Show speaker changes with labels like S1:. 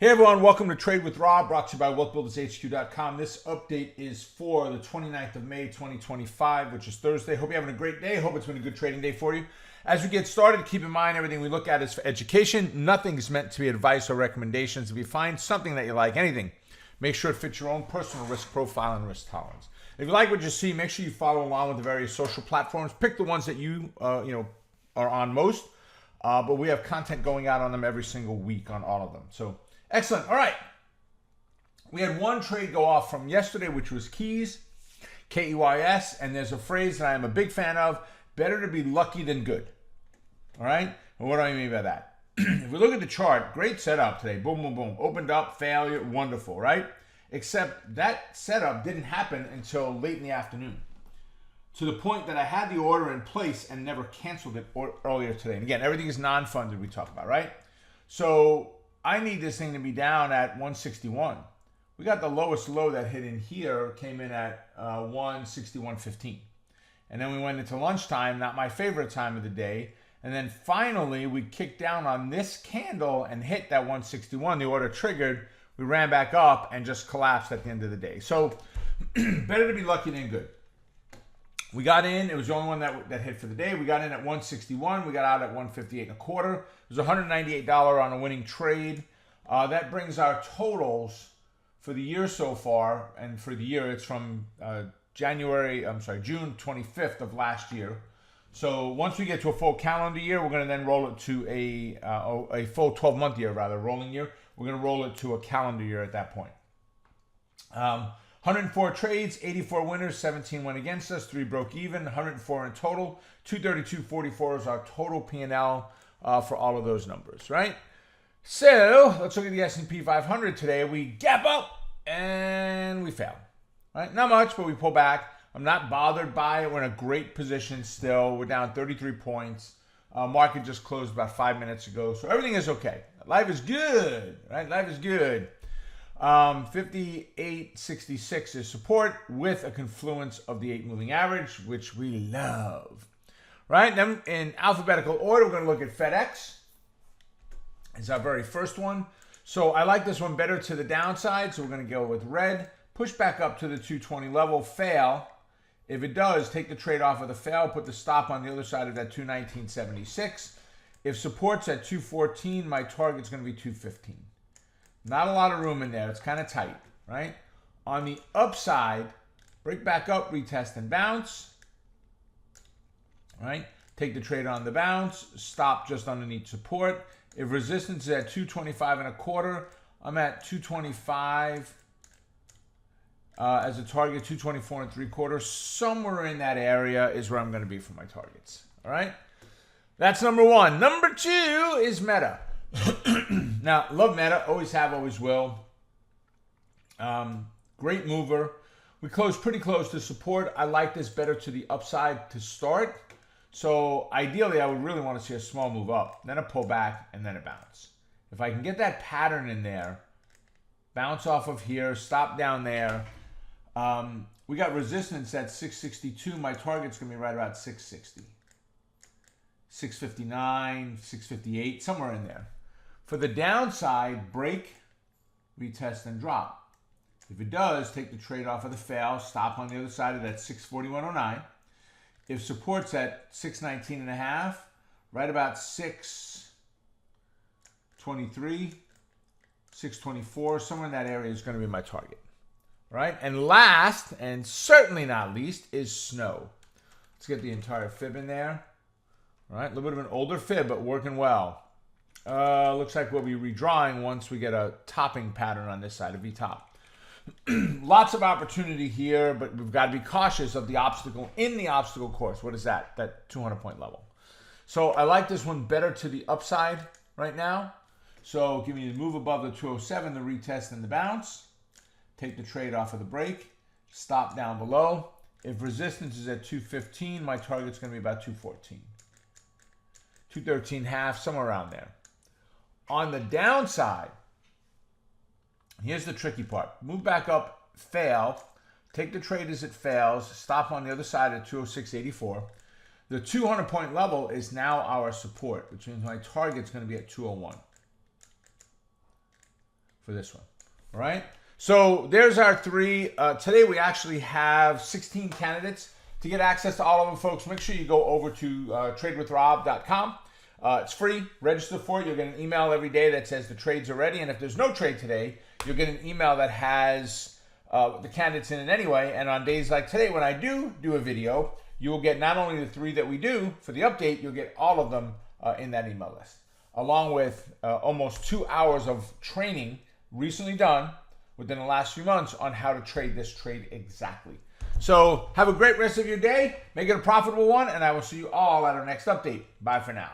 S1: Hey everyone, welcome to Trade with Rob, brought to you by WealthBuildersHQ.com. This update is for the 29th of May, 2025, which is Thursday. Hope you're having a great day. Hope it's been a good trading day for you. As we get started, keep in mind everything we look at is for education. Nothing is meant to be advice or recommendations. If you find something that you like, anything, make sure it fits your own personal risk profile and risk tolerance. If you like what you see, make sure you follow along with the various social platforms. Pick the ones that you are on most, but we have content going out on them every single week on all of them. So excellent. All right. We had one trade go off from yesterday, which was Keys, K-E-Y-S, and there's a phrase that I am a big fan of, better to be lucky than good. All right? And what do I mean by that? If we look at the chart, great setup today. Boom, boom, boom. Opened up, failure, wonderful, right? Except that setup didn't happen until late in the afternoon, to the point that I had the order in place and never canceled it earlier today. And again, everything is non-funded we talk about, right? So I need this thing to be down at 161. We got the lowest low that hit in here, came in at 161.15. And then we went into lunchtime, not my favorite time of the day. And then finally, we kicked down on this candle and hit that 161. The order triggered. We ran back up and just collapsed at the end of the day. So better to be lucky than good. We got in. It was the only one that hit for the day. We got in at 161. We got out at 158.25. It was $198 on a winning trade. That brings our totals for the year so far, and for the year it's from June 25th of last year. So once we get to a full calendar year, we're going to then roll it to a full 12-month year, rather, rolling year. We're going to roll it to a calendar year at that point. 104 trades, 84 winners, 17 went against us, 3 broke even, 104 in total. 232.44 is our total P&L for all of those numbers, right? So let's look at the S&P 500 today. We gap up and we fail, right? Not much, but we pull back. I'm not bothered by it. We're in a great position still. We're down 33 points. Market just closed about 5 minutes ago, so everything is okay. Life is good, right? Life is good. 58.66 is support with a confluence of the 8 moving average, which we love, right? Then in alphabetical order, we're going to look at FedEx. It's our very first one. So I like this one better to the downside, so we're going to go with red. Push back up to the 220 level, fail. If it does, take the trade off of the fail, put the stop on the other side of that 219.76. If support's at 214, my target's going to be 215. Not a lot of room in there. It's kind of tight, right? On the upside, break back up, retest, and bounce. Right? Take the trade on the bounce. Stop just underneath support. If resistance is at 225.25, I'm at 225 as a target, 224.75. Somewhere in that area is where I'm going to be for my targets. All right? That's number one. Number two is Meta. Now, love Meta. Always have, always will. Great mover. We closed pretty close to support. I like this better to the upside to start. So ideally, I would really want to see a small move up, then a pull back, and then a bounce. If I can get that pattern in there, bounce off of here, stop down there. We got resistance at 662. My target's going to be right about 660. 659, 658, somewhere in there. For the downside, break, retest, and drop. If it does, take the trade off of the fail, stop on the other side of that 641.09. If support's at 619.5, right about 623, 624, somewhere in that area is going to be my target. Right? And last, and certainly not least, is snow. Let's get the entire fib in there. All right, a little bit of an older fib, but working well. Looks like we'll be redrawing once we get a topping pattern on this side of V-top. Lots of opportunity here, but we've got to be cautious of the obstacle in the obstacle course. What is that? That 200-point level. So I like this one better to the upside right now. So give me the move above the 207, the retest, and the bounce. Take the trade off of the break. Stop down below. If resistance is at 215, my target's going to be about 214. 213.5, somewhere around there. On the downside, here's the tricky part. Move back up, fail. Take the trade as it fails. Stop on the other side at 206.84. The 200-point level is now our support, which means my target's going to be at 201. for this one. All right. So there's our three. Today we actually have 16 candidates. To get access to all of them, folks, make sure you go over to tradewithrob.com. It's free. Register for it. You'll get an email every day that says the trades are ready. And if there's no trade today, you'll get an email that has the candidates in it anyway. And on days like today, when I do a video, you will get not only the three that we do for the update, you'll get all of them in that email list, along with almost 2 hours of training recently done within the last few months on how to trade this trade exactly. So have a great rest of your day. Make it a profitable one, and I will see you all at our next update. Bye for now.